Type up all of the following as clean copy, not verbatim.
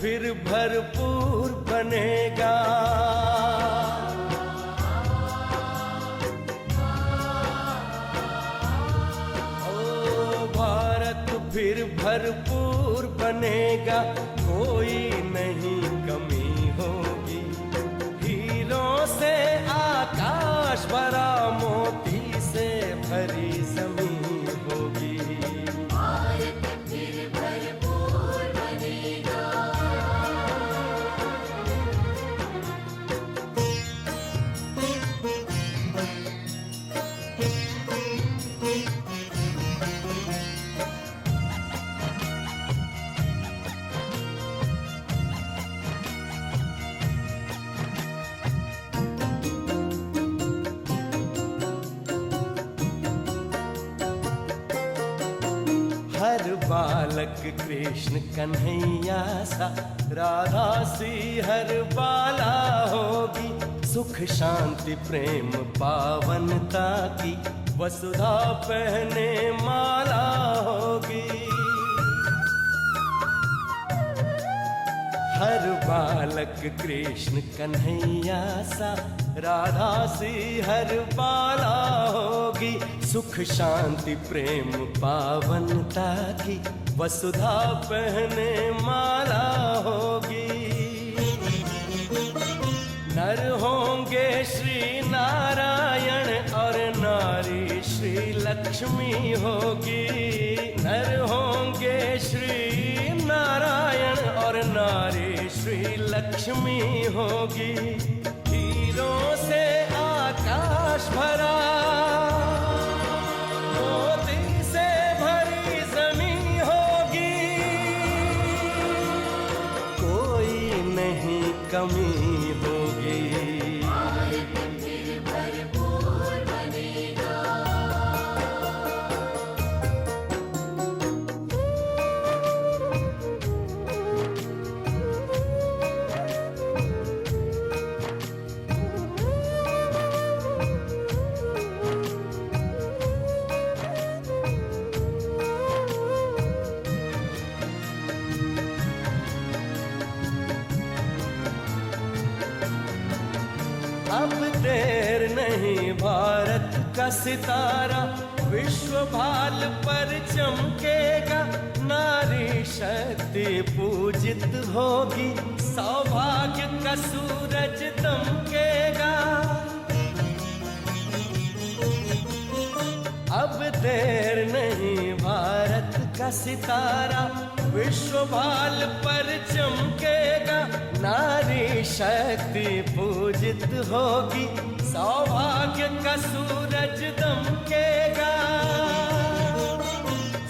फिर भरपूर बनेगा। ओ भारत फिर भरपूर बनेगा, कोई नहीं कमी होगी। हीरों से आकाश भरा, मोती से भरी जमीन होगी। भारत फिर भरपूर बनेगा। हर बालक कृष्ण कन्हैया सा, राधा सी हर बाला होगी। सुख शांति प्रेम पावनता की, वसुधा पहने माला होगी। हर बालक कृष्ण कन्हैया सा, राधा सी हर बाला होगी। सुख शांति प्रेम पावनता की, वसुधा पहने माला होगी। नर होंगे श्री नारायण और नारी श्री लक्ष्मी होगी। नर होंगे श्री नारायण और नारी श्री लक्ष्मी होगी। हीरों से आकाश भरा, मोती से भरी जमीन होगी। कोई नहीं कमी होगी। भारत फिर भरपूर बनेगा। अब देर नहीं, भारत का सितारा विश्व भाल पर चमकेगा। नारी शक्ति पूजित होगी, सौभाग्य का सूरज दमकेगा। अब देर नहीं, भारत का सितारा विश्व भाल पर चमकेगा। नारी शक्ति पूजित होगी, सौभाग्य का सूरज दमकेगा।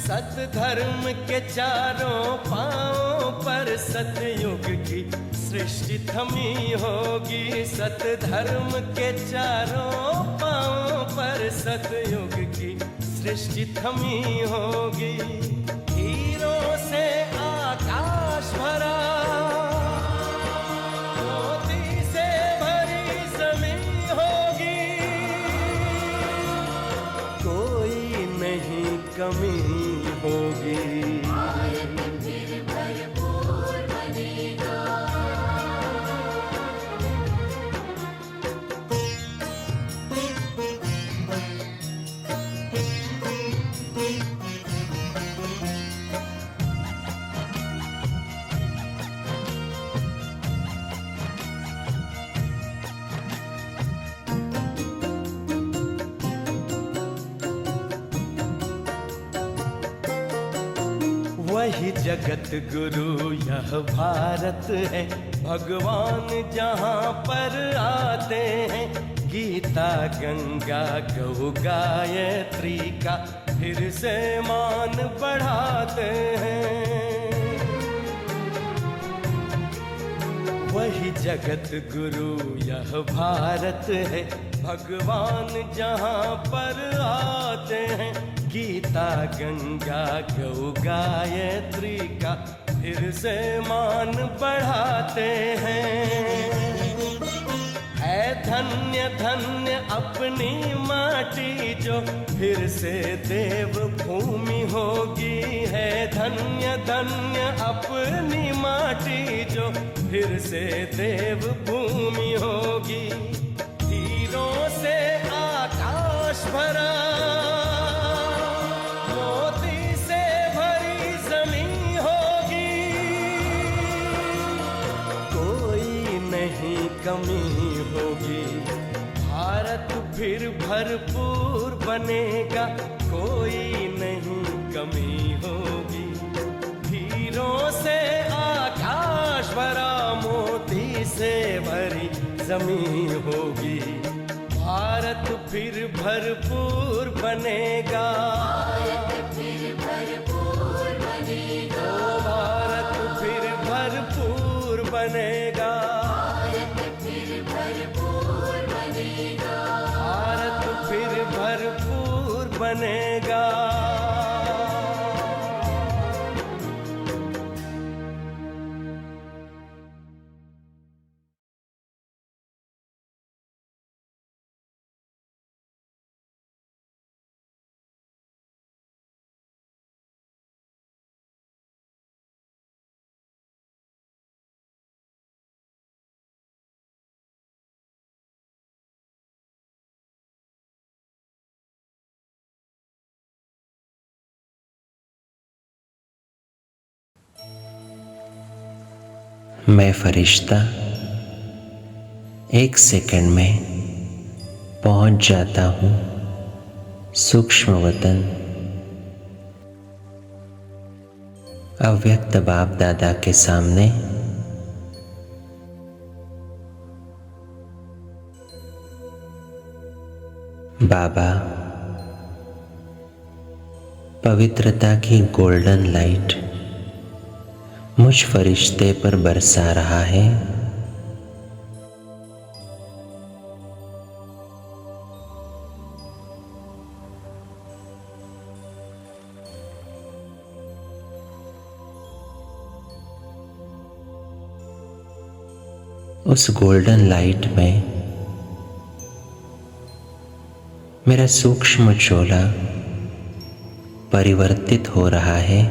सत धर्म के चारों पांवों पर सतयुग की सृष्टि थमी होगी। सत धर्म के चारों पांवों पर सतयुग की सृष्टि थमी होगी। हीरों से आकाश भरा, मोती से भरी जमीन होगी। कोई नहीं कमी होगी। भारत फिर भरपूर बनेगा। वही जगत गुरु यह भारत है, भगवान जहाँ पर आते हैं। गीता गंगा गौ गायत्री का फिर से मान बढ़ाते हैं। वही जगत गुरु यह भारत है, भगवान जहाँ पर आते हैं। गीता गंगा गौ गायत्री का फिर से मान बढ़ाते हैं। है धन्य धन्य अपनी माटी जो फिर से देव भूमि होगी। है धन्य धन्य अपनी माटी जो फिर से देव भूमि होगी। हीरों से आकाश भरा, मोती से भरी जमीन होगी। कोई नहीं कमी होगी, भारत फिर भरपूर बनेगा। कोई नहीं कमी होगी, हीरों से आकाश भरा, मोती से भरी जमीन होगी। भारत फिर भरपूर बनेगा। फिर भरपूर बनेगा। ओ भारत फिर भरपूर बनेगा। फिर भरपूर बनेगा। भारत फिर भरपूर बनेगा। मैं फरिश्ता एक सेकंड में पहुंच जाता हूँ सूक्ष्म वतन, अव्यक्त बाप दादा के सामने। बाबा पवित्रता की गोल्डन लाइट मुझ फरिश्ते पर बरसा रहा है। उस गोल्डन लाइट में मेरा सूक्ष्म चोला परिवर्तित हो रहा है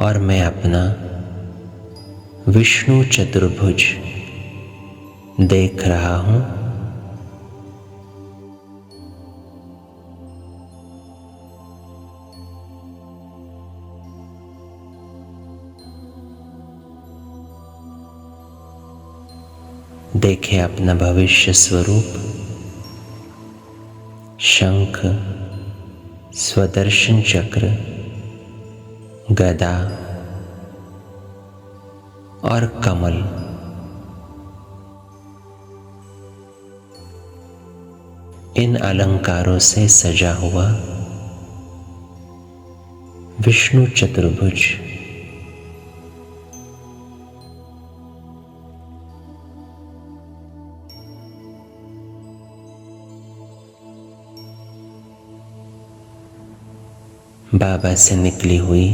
और मैं अपना विष्णु चतुर्भुज देख रहा हूँ। देखें अपना भविष्य स्वरूप, शंख, स्वदर्शन चक्र, गदा और कमल। इन अलंकारों से सजा हुआ विष्णु चतुर्भुज बाबा से निकली हुई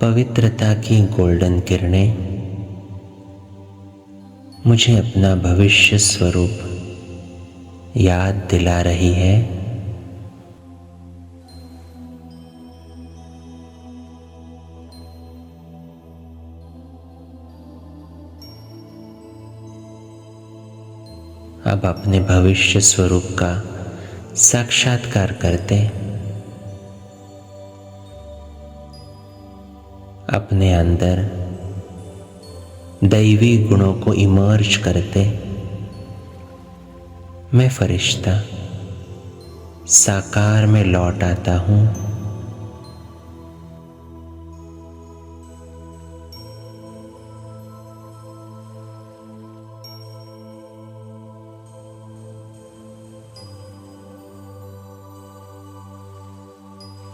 पवित्रता की गोल्डन किरणें मुझे अपना भविष्य स्वरूप याद दिला रही है। अब अपने भविष्य स्वरूप का साक्षात्कार करते, अपने अंदर दैवी गुणों को इमर्ज करते, मैं फरिश्ता साकार में लौट आता हूँ।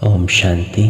ओम शांति।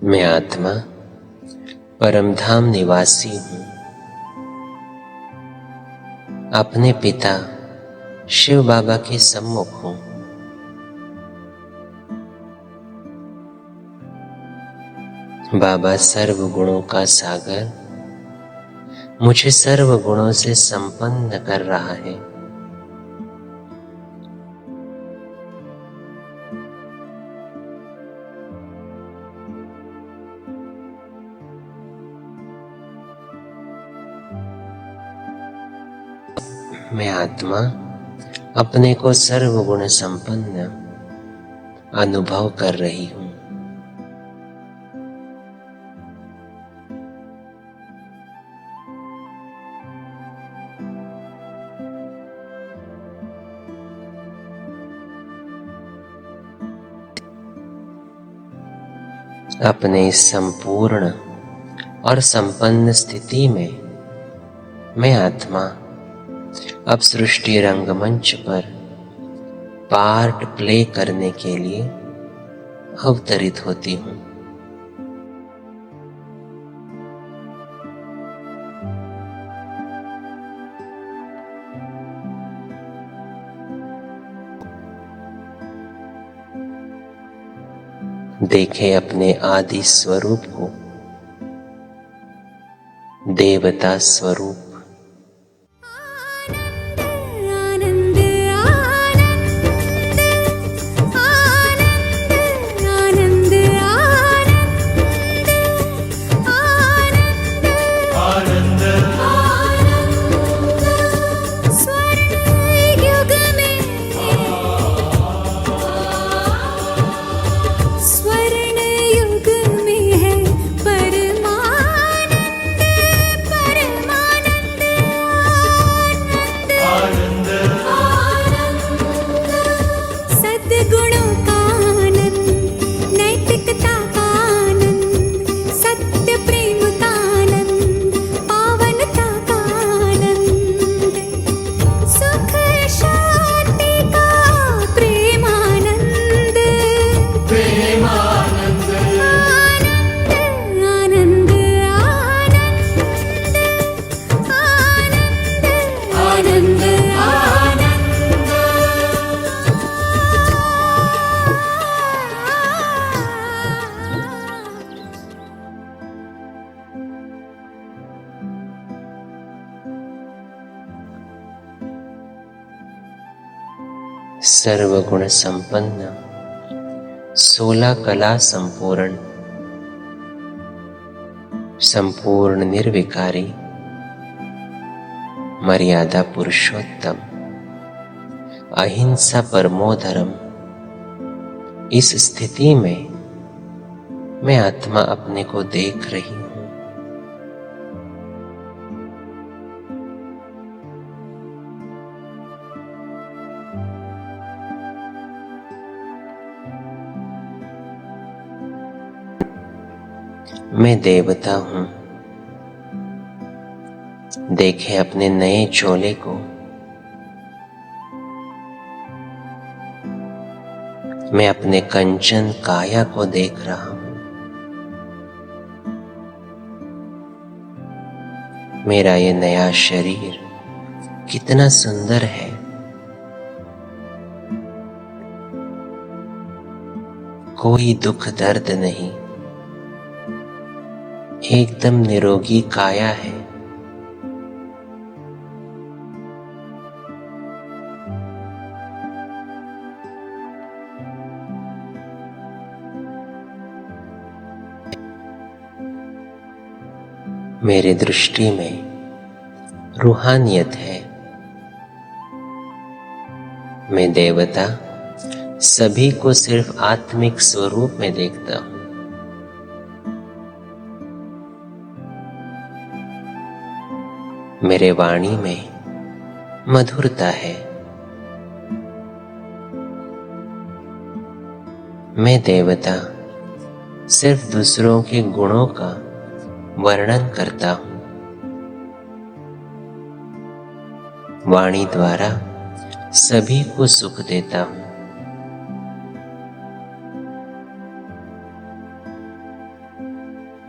मैं आत्मा परमधाम निवासी हूँ। अपने पिता शिव बाबा के सम्मुख हूँ। बाबा सर्व गुणों का सागर मुझे सर्व गुणों से संपन्न कर रहा है। मैं आत्मा अपने को सर्व गुण संपन्न अनुभव कर रही हूँ। अपने संपूर्ण और संपन्न स्थिति में मैं आत्मा अब सृष्टि रंगमंच पर पार्ट प्ले करने के लिए अवतरित होती हूँ। देखें अपने आदि स्वरूप को, देवता स्वरूप। सर्वगुण संपन्न, 16 कला संपूर्ण, संपूर्ण निर्विकारी, मर्यादा पुरुषोत्तम, अहिंसा परमो धर्म। इस स्थिति में मैं आत्मा अपने को देख रही हूं। मैं देवता हूं। देखें अपने नए चोले को। मैं अपने कंचन काया को देख रहा हूं। मेरा ये नया शरीर कितना सुंदर है। कोई दुख दर्द नहीं, एकदम निरोगी काया है। मेरी दृष्टि में रूहानियत है। मैं देवता सभी को सिर्फ आत्मिक स्वरूप में देखता हूं। मेरे वाणी में मधुरता है। मैं देवता सिर्फ दूसरों के गुणों का वर्णन करता हूं। वाणी द्वारा सभी को सुख देता हूं।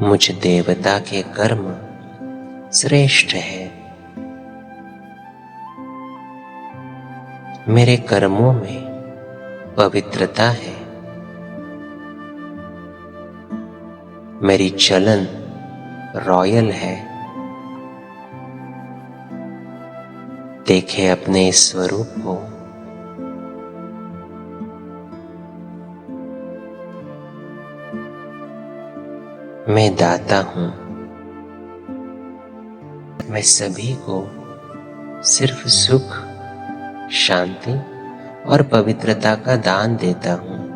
मुझ देवता के कर्म श्रेष्ठ है। मेरे कर्मों में पवित्रता है। मेरी चलन रॉयल है। देखे अपने इस स्वरूप को। मैं दाता हूं। मैं सभी को सिर्फ सुख, शांति और पवित्रता का दान देता हूं।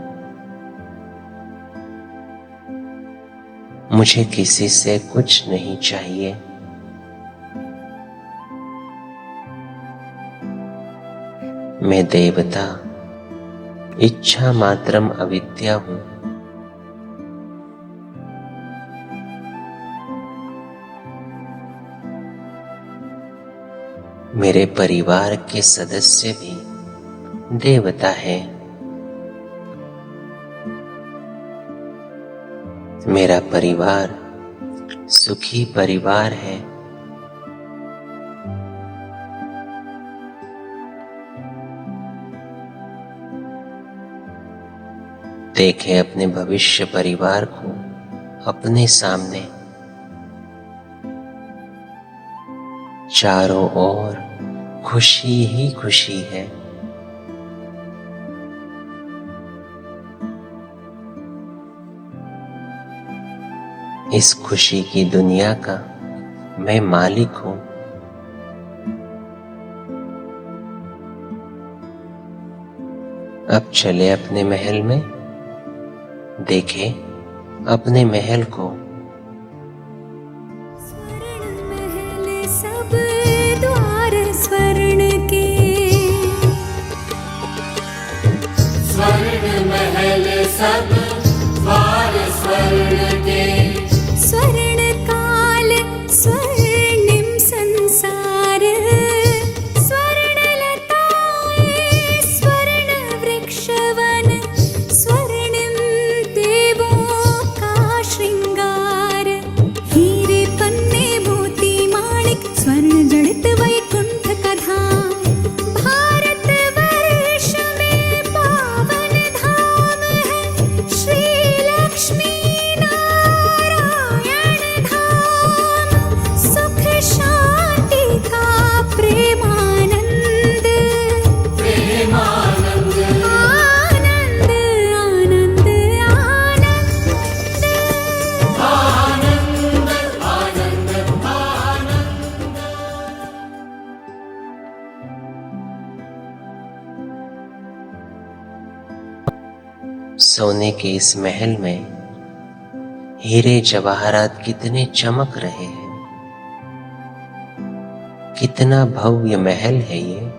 मुझे किसी से कुछ नहीं चाहिए। मैं देवता इच्छा मात्रम अविद्या हूं। मेरे परिवार के सदस्य भी देवता है। मेरा परिवार सुखी परिवार है। देखें अपने भविष्य परिवार को अपने सामने। चारों ओर खुशी ही खुशी है। इस खुशी की दुनिया का मैं मालिक हूं। अब चले अपने महल में। देखें अपने महल को। सब द्वार स्वर्ण के, स्वर्ण महल सब द्वार स्वर्ण के, स्वर्ण काल स्वर्णिम संसार, स्वर्ण लताएं स्वर्ण वृक्षवन, स्वर्णिम देवों का श्रृंगार। सोने के इस महल में हीरे जवाहरात कितने चमक रहे हैं। कितना भव्य महल है ये।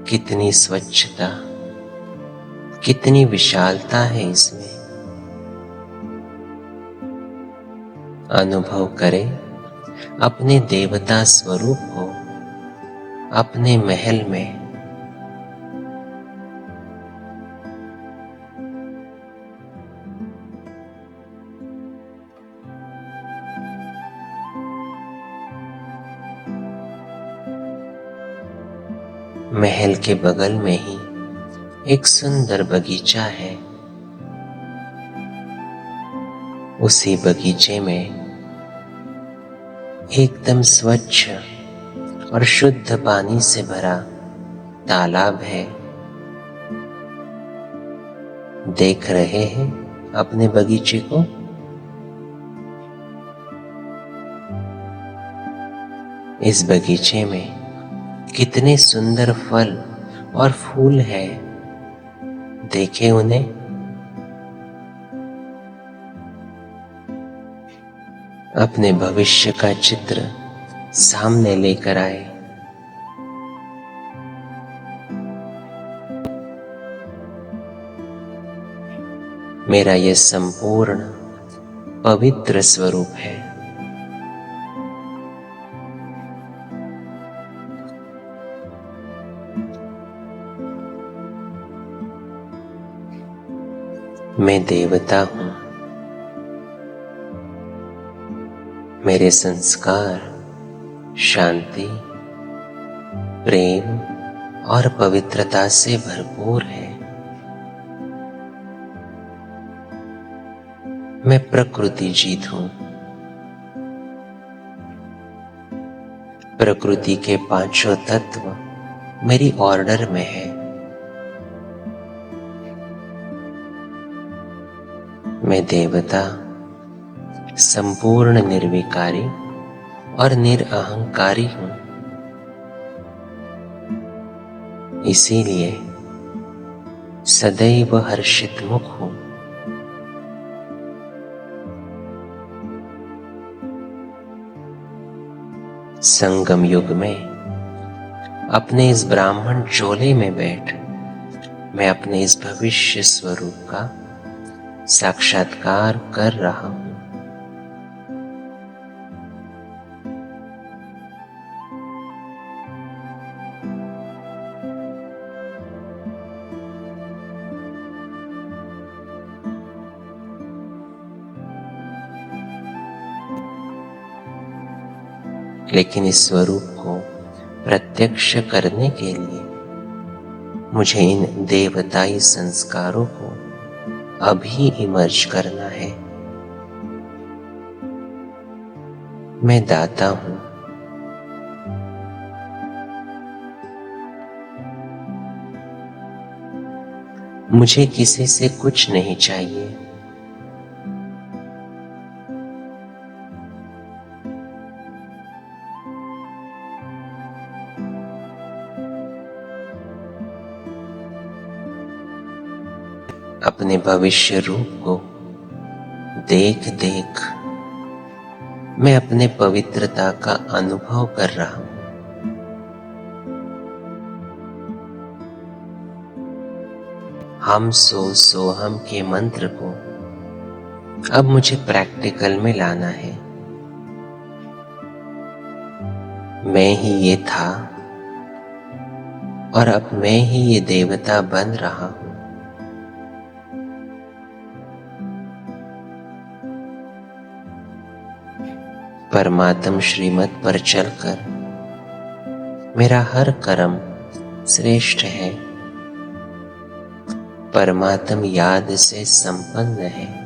कितनी स्वच्छता, कितनी विशालता है इसमें। अनुभव करें अपने देवता स्वरूप को अपने महल में। महल के बगल में ही एक सुंदर बगीचा है। उसी बगीचे में एकदम स्वच्छ और शुद्ध पानी से भरा तालाब है। देख रहे हैं अपने बगीचे को? इस बगीचे में कितने सुंदर फल और फूल हैं। देखें उन्हें। अपने भविष्य का चित्र सामने लेकर आए। मेरा यह संपूर्ण पवित्र स्वरूप है। मैं देवता हूं। मेरे संस्कार शांति, प्रेम और पवित्रता से भरपूर है। मैं प्रकृति जीत हूं। प्रकृति के पांचों तत्व मेरी ऑर्डर में है। मैं देवता संपूर्ण निर्विकारी और निरअहंकारी हूं। इसीलिए सदैव हर्षित मुख हूं। संगम युग में अपने इस ब्राह्मण चोले में बैठ मैं अपने इस भविष्य स्वरूप का साक्षात्कार कर रहा हूं। लेकिन इस स्वरूप को प्रत्यक्ष करने के लिए मुझे इन देवताई संस्कारों को अभी इमर्ज करना है। मैं दाता हूं। मुझे किसी से कुछ नहीं चाहिए। अपने भविष्य रूप को देख देख मैं अपने पवित्रता का अनुभव कर रहा हूं। हम सो हम के मंत्र को अब मुझे प्रैक्टिकल में लाना है। मैं ही ये था और अब मैं ही ये देवता बन रहा हूं। परमात्म श्रीमत पर चलकर मेरा हर कर्म श्रेष्ठ है। परमात्म याद से संपन्न है।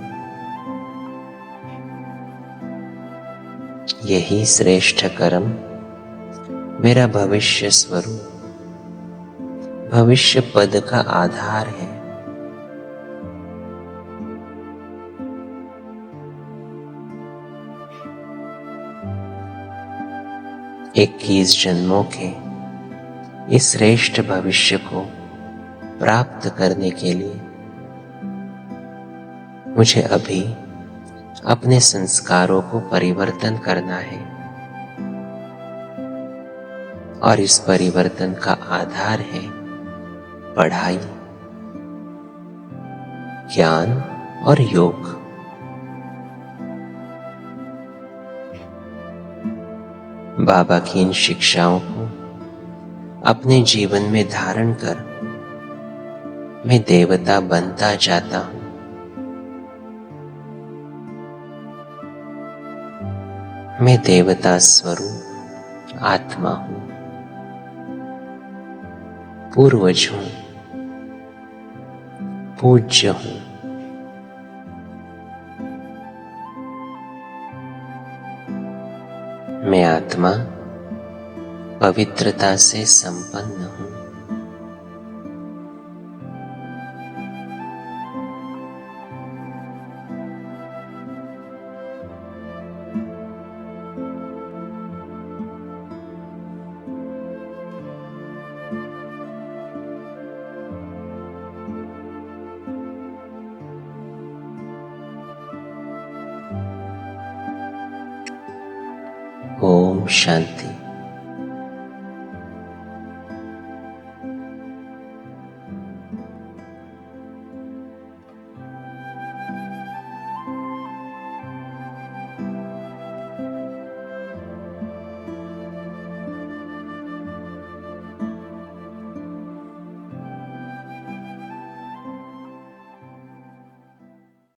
यही श्रेष्ठ कर्म मेरा भविष्य स्वरूप, भविष्य पद का आधार है। 21 जन्मों के इस श्रेष्ठ भविष्य को प्राप्त करने के लिए मुझे अभी अपने संस्कारों को परिवर्तन करना है और इस परिवर्तन का आधार है पढ़ाई, ज्ञान और योग। बाबा की इन शिक्षाओं को अपने जीवन में धारण कर मैं देवता बनता जाता हूं। मैं देवता स्वरूप आत्मा हूं, पूर्वज हूं, पूज्य हूं। मैं आत्मा पवित्रता से संपन्न हूं। ओम शांति।